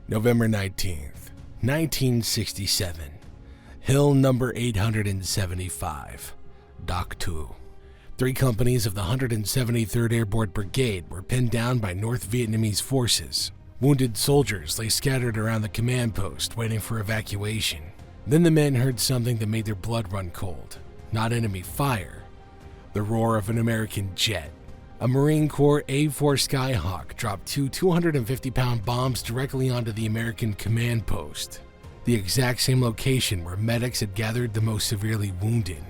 November 19th, 1967. Hill number 875, Doc 2. 3 companies of the 173rd Airborne Brigade were pinned down by North Vietnamese forces. Wounded soldiers lay scattered around the command post waiting for evacuation. Then the men heard something that made their blood run cold. Not enemy fire, the roar of an American jet. A Marine Corps A-4 Skyhawk dropped 2 250-pound bombs directly onto the American command post, the exact same location where medics had gathered the most severely wounded.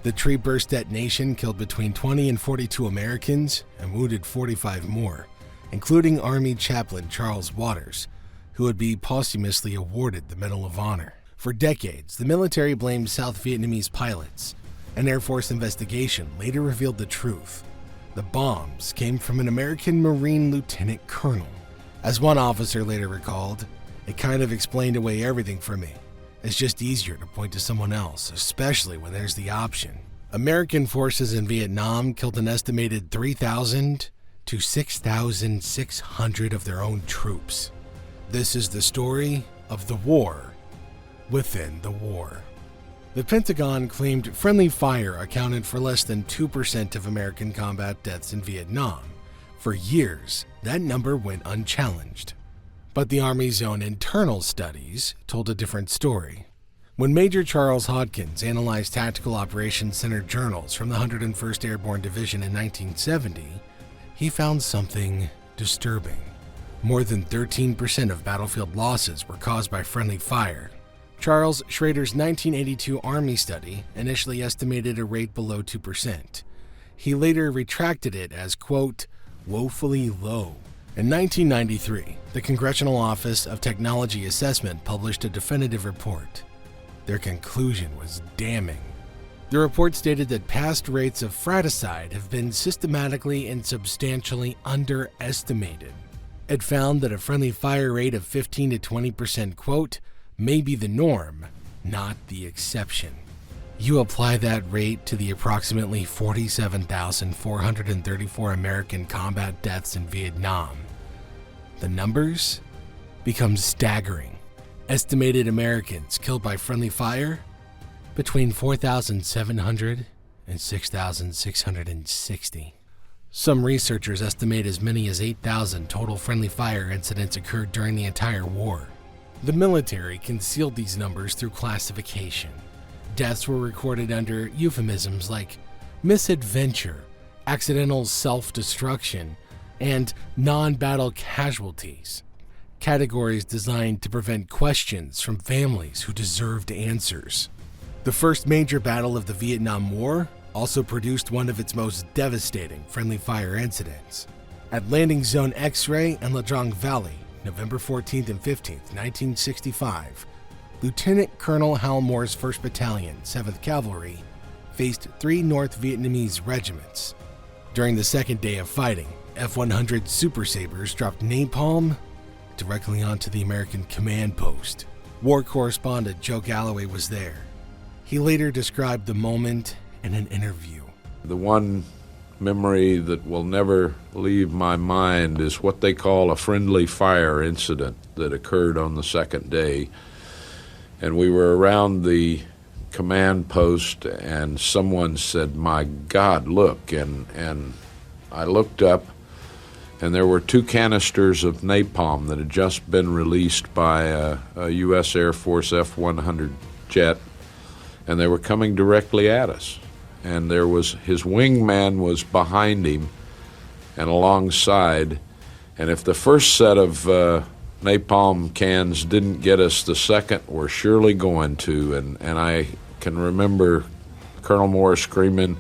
The tree burst detonation killed between 20 and 42 Americans and wounded 45 more, including Army Chaplain Charles Waters, who would be posthumously awarded the Medal of Honor. For decades, the military blamed South Vietnamese pilots. An Air Force investigation later revealed the truth. The bombs came from an American Marine lieutenant colonel. As one officer later recalled, "It kind of explained away everything for me. It's just easier to point to someone else, especially when there's the option." American forces in Vietnam killed an estimated 3,000 to 6,600 of their own troops. This is the story of the war within the war. The Pentagon claimed friendly fire accounted for less than 2% of American combat deaths in Vietnam. For years, that number went unchallenged. But the Army's own internal studies told a different story. When Major Charles Hodkins analyzed Tactical Operations Center journals from the 101st Airborne Division in 1970, he found something disturbing. More than 13% of battlefield losses were caused by friendly fire. Charles Schrader's 1982 Army study initially estimated a rate below 2%. He later retracted it as, quote, woefully low. In 1993, the Congressional Office of Technology Assessment published a definitive report. Their conclusion was damning. The report stated that past rates of fratricide have been systematically and substantially underestimated. It found that a friendly fire rate of 15 to 20%, quote, may be the norm, not the exception. You apply that rate to the approximately 47,434 American combat deaths in Vietnam. The numbers become staggering. Estimated Americans killed by friendly fire? Between 4,700 and 6,660. Some researchers estimate as many as 8,000 total friendly fire incidents occurred during the entire war. The military concealed these numbers through classification. Deaths were recorded under euphemisms like misadventure, accidental self-destruction, and non-battle casualties, categories designed to prevent questions from families who deserved answers. The first major battle of the Vietnam War also produced one of its most devastating friendly fire incidents. At Landing Zone X-Ray and La Drang Valley, November 14th and 15th, 1965, Lieutenant Colonel Hal Moore's 1st Battalion, 7th Cavalry, faced 3 North Vietnamese regiments. During the second day of fighting, F-100 Super Sabres dropped napalm directly onto the American command post. War correspondent Joe Galloway was there. He later described the moment in an interview. The one memory that will never leave my mind is what they call a friendly fire incident that occurred on the second day. And we were around the command post and someone said, "My God, look." And I looked up and there were 2 canisters of napalm that had just been released by a U.S. Air Force F-100 jet, and they were coming directly at us. And there was, his wingman was behind him and alongside, and if the first set of napalm cans didn't get us, the second were surely going to, and I can remember Colonel Moore screaming,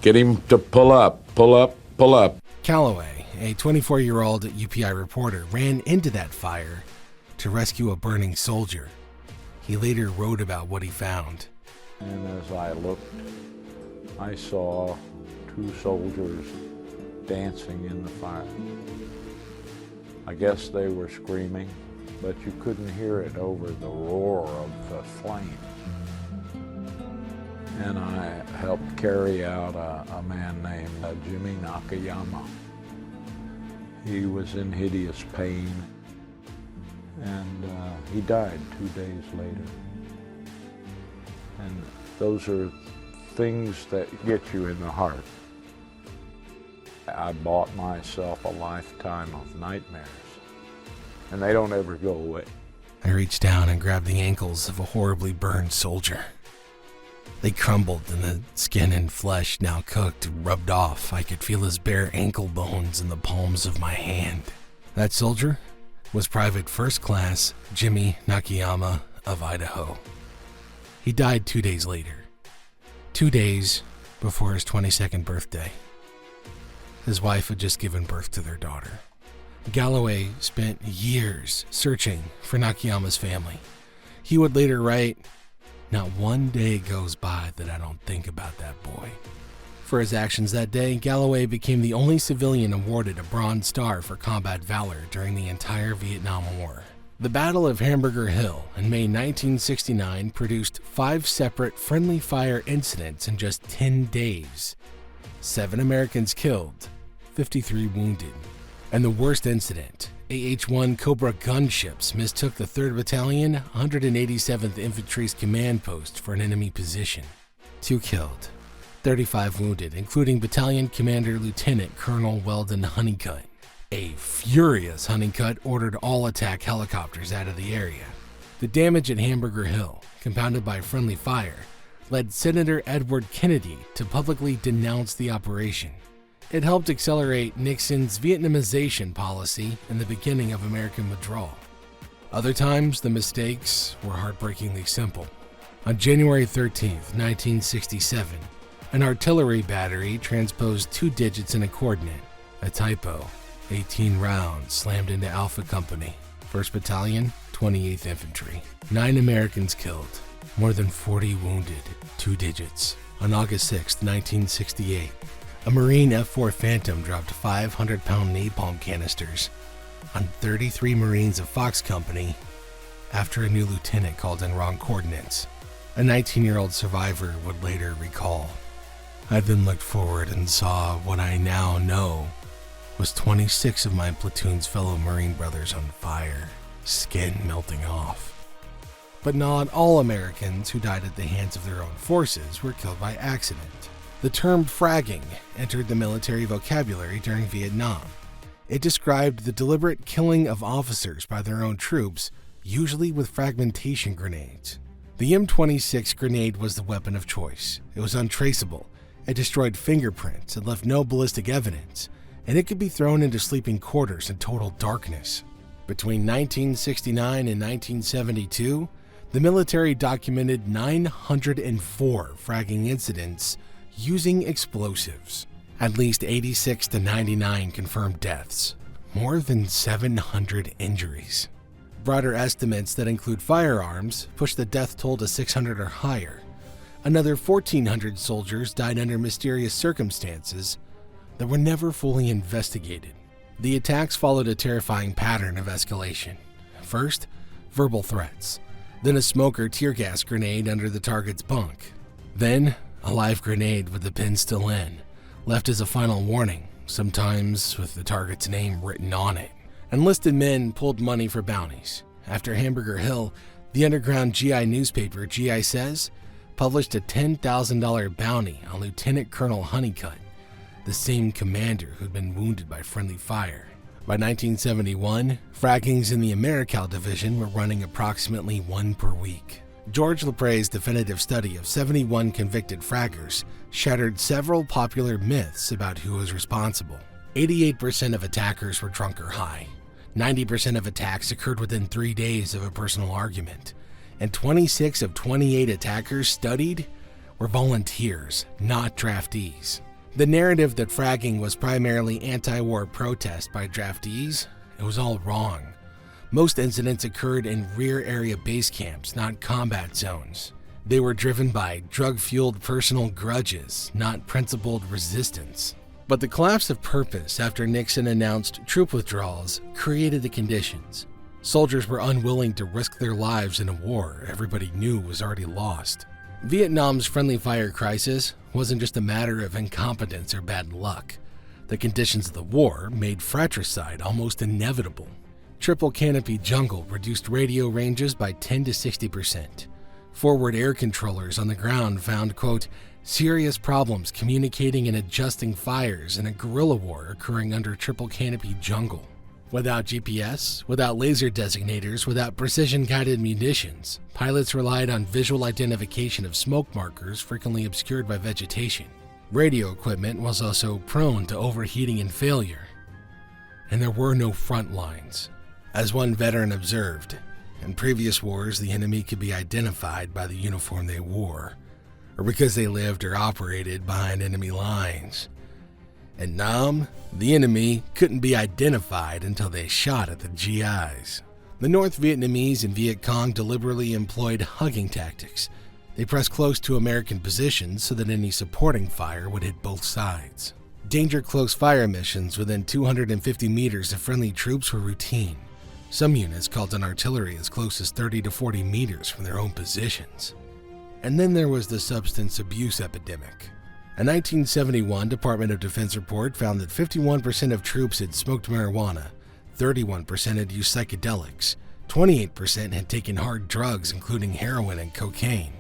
"Get him to pull up, pull up, pull up." Galloway, a 24-year-old UPI reporter, ran into that fire to rescue a burning soldier. He later wrote about what he found. And as I looked, I saw 2 soldiers dancing in the fire. I guess they were screaming, but you couldn't hear it over the roar of the flames. And I helped carry out a man named Jimmy Nakayama. He was in hideous pain. and he died 2 days later. And those are things that get you in the heart. I bought myself a lifetime of nightmares, and they don't ever go away. I reached down and grabbed the ankles of a horribly burned soldier. They crumbled, and the skin and flesh, now cooked, rubbed off. I could feel his bare ankle bones in the palms of my hand. That soldier was Private First Class Jimmy Nakayama of Idaho. He died 2 days later, 2 days before his 22nd birthday. His wife had just given birth to their daughter. Galloway spent years searching for Nakayama's family. He would later write, "Not one day goes by that I don't think about that boy." For his actions that day, Galloway became the only civilian awarded a Bronze Star for combat valor during the entire Vietnam War. The Battle of Hamburger Hill in May 1969 produced 5 separate friendly fire incidents in just 10 days. 7 Americans killed, 53 wounded. And the worst incident, AH-1 Cobra gunships mistook the 3rd Battalion, 187th Infantry's command post for an enemy position. 2 killed, 35 wounded, including Battalion Commander Lieutenant Colonel Weldon Honeycutt. A furious Honeycutt ordered all attack helicopters out of the area. The damage at Hamburger Hill, compounded by friendly fire, led Senator Edward Kennedy to publicly denounce the operation. It helped accelerate Nixon's Vietnamization policy and the beginning of American withdrawal. Other times, the mistakes were heartbreakingly simple. On January 13th, 1967, an artillery battery transposed 2 digits in a coordinate, a typo. 18 rounds slammed into Alpha Company, 1st Battalion, 28th Infantry. 9 Americans killed, more than 40 wounded, 2 digits. On August 6, 1968, a Marine F-4 Phantom dropped 500-pound napalm canisters on 33 Marines of Fox Company after a new lieutenant called in wrong coordinates. A 19-year-old survivor would later recall, "I then looked forward and saw what I now know was 26 of my platoon's fellow Marine brothers on fire, skin melting off." But not all Americans who died at the hands of their own forces were killed by accident. The term fragging entered the military vocabulary during Vietnam. It described the deliberate killing of officers by their own troops, usually with fragmentation grenades. The M26 grenade was the weapon of choice. It was untraceable, it destroyed fingerprints, and left no ballistic evidence, and it could be thrown into sleeping quarters in total darkness. Between 1969 and 1972, the military documented 904 fragging incidents using explosives. At least 86 to 99 confirmed deaths, more than 700 injuries. Broader estimates that include firearms push the death toll to 600 or higher. Another 1,400 soldiers died under mysterious circumstances that were never fully investigated. The attacks followed a terrifying pattern of escalation. First, verbal threats. Then a smoke or tear gas grenade under the target's bunk. Then, a live grenade with the pin still in, left as a final warning, sometimes with the target's name written on it. Enlisted men pulled money for bounties. After Hamburger Hill, the underground GI newspaper, GI Says, published a $10,000 bounty on Lieutenant Colonel Honeycutt, the same commander who'd been wounded by friendly fire. By 1971, fraggings in the Americal Division were running approximately 1 per week. George LePre's definitive study of 71 convicted fraggers shattered several popular myths about who was responsible. 88% of attackers were drunk or high. 90% of attacks occurred within 3 days of a personal argument. And 26 of 28 attackers studied were volunteers, not draftees. The narrative that fragging was primarily anti-war protest by draftees, it was all wrong. Most incidents occurred in rear area base camps, not combat zones. They were driven by drug-fueled personal grudges, not principled resistance. But the collapse of purpose after Nixon announced troop withdrawals created the conditions. Soldiers were unwilling to risk their lives in a war everybody knew was already lost. Vietnam's friendly fire crisis wasn't just a matter of incompetence or bad luck. The conditions of the war made fratricide almost inevitable. Triple canopy jungle reduced radio ranges by 10 to 60%. Forward air controllers on the ground found, quote, serious problems communicating and adjusting fires in a guerrilla war occurring under triple canopy jungle. Without GPS, without laser designators, without precision-guided munitions, pilots relied on visual identification of smoke markers frequently obscured by vegetation. Radio equipment was also prone to overheating and failure. And there were no front lines. As one veteran observed, in previous wars the enemy could be identified by the uniform they wore, or because they lived or operated behind enemy lines. In Nam, the enemy couldn't be identified until they shot at the GIs. The North Vietnamese and Viet Cong deliberately employed hugging tactics. They pressed close to American positions so that any supporting fire would hit both sides. Danger close fire missions within 250 meters of friendly troops were routine. Some units called on artillery as close as 30 to 40 meters from their own positions. And then there was the substance abuse epidemic. A 1971 Department of Defense report found that 51% of troops had smoked marijuana, 31% had used psychedelics, 28% had taken hard drugs including heroin and cocaine.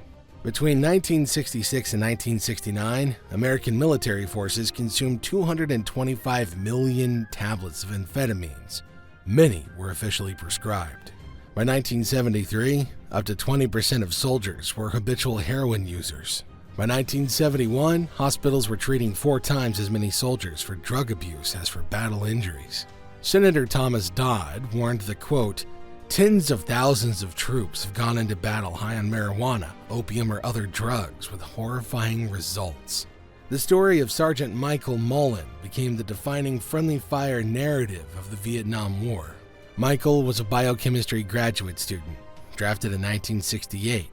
Between 1966 and 1969, American military forces consumed 225 million tablets of amphetamines. Many were officially prescribed. By 1973, up to 20% of soldiers were habitual heroin users. By 1971, hospitals were treating 4 times as many soldiers for drug abuse as for battle injuries. Senator Thomas Dodd warned that, quote, tens of thousands of troops have gone into battle high on marijuana, opium, or other drugs with horrifying results. The story of Sergeant Michael Mullen became the defining friendly fire narrative of the Vietnam War. Michael was a biochemistry graduate student, drafted in 1968.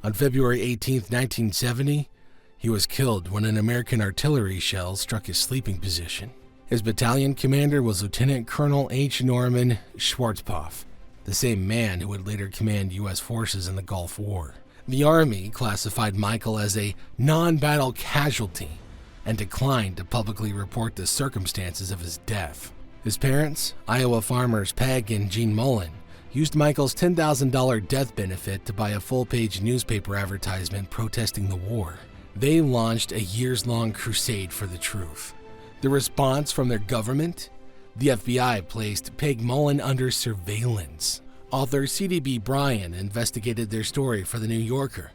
On February 18, 1970, he was killed when an American artillery shell struck his sleeping position. His battalion commander was Lieutenant Colonel H. Norman Schwarzkopf, the same man who would later command U.S. forces in the Gulf War. The Army classified Michael as a non-battle casualty and declined to publicly report the circumstances of his death. His parents, Iowa farmers Peg and Jean Mullen, used Michael's $10,000 death benefit to buy a full-page newspaper advertisement protesting the war. They launched a years-long crusade for the truth. The response from their government? The FBI placed Peg Mullen under surveillance. Author C.D.B. Bryan investigated their story for The New Yorker.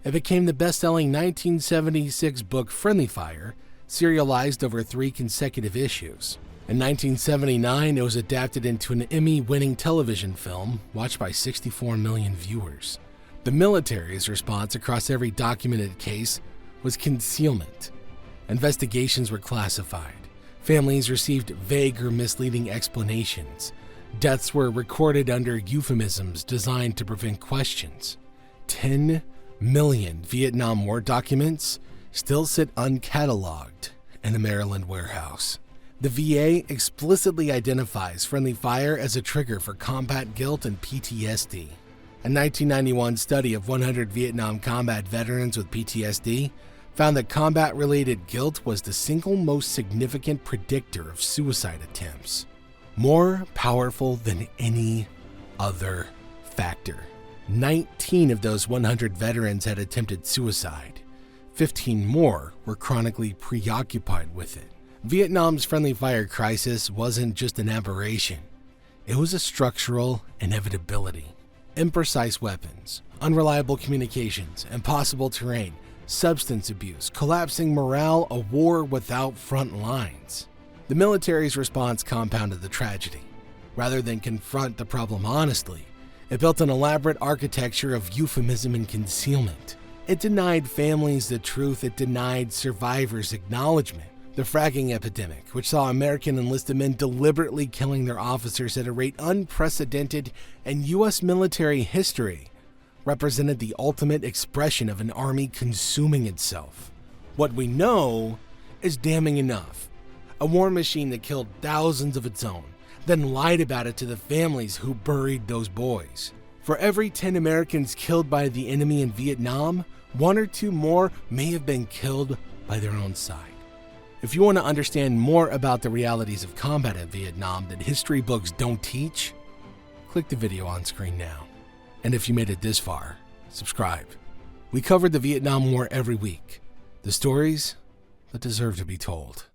It became the best-selling 1976 book Friendly Fire, serialized over 3 consecutive issues. In 1979, it was adapted into an Emmy-winning television film watched by 64 million viewers. The military's response across every documented case was concealment. Investigations were classified. Families received vague or misleading explanations. Deaths were recorded under euphemisms designed to prevent questions. 10 million Vietnam War documents still sit uncatalogued in a Maryland warehouse. The VA explicitly identifies friendly fire as a trigger for combat guilt and PTSD. A 1991 study of 100 Vietnam combat veterans with PTSD found that combat-related guilt was the single most significant predictor of suicide attempts, more powerful than any other factor. 19 of those 100 veterans had attempted suicide. 15 more were chronically preoccupied with it. Vietnam's friendly fire crisis wasn't just an aberration. It was a structural inevitability. Imprecise weapons, unreliable communications, impossible terrain, substance abuse, collapsing morale, a war without front lines. The military's response compounded the tragedy. Rather than confront the problem honestly, it built an elaborate architecture of euphemism and concealment. It denied families the truth, it denied survivors acknowledgement. The Fragging Epidemic, which saw American enlisted men deliberately killing their officers at a rate unprecedented in U.S. military history, represented the ultimate expression of an army consuming itself. What we know is damning enough. A war machine that killed thousands of its own, then lied about it to the families who buried those boys. For every 10 Americans killed by the enemy in Vietnam, 1 or 2 more may have been killed by their own side. If you want to understand more about the realities of combat in Vietnam that history books don't teach, click the video on screen now. And if you made it this far, subscribe. We covered the Vietnam War every week. The stories that deserve to be told.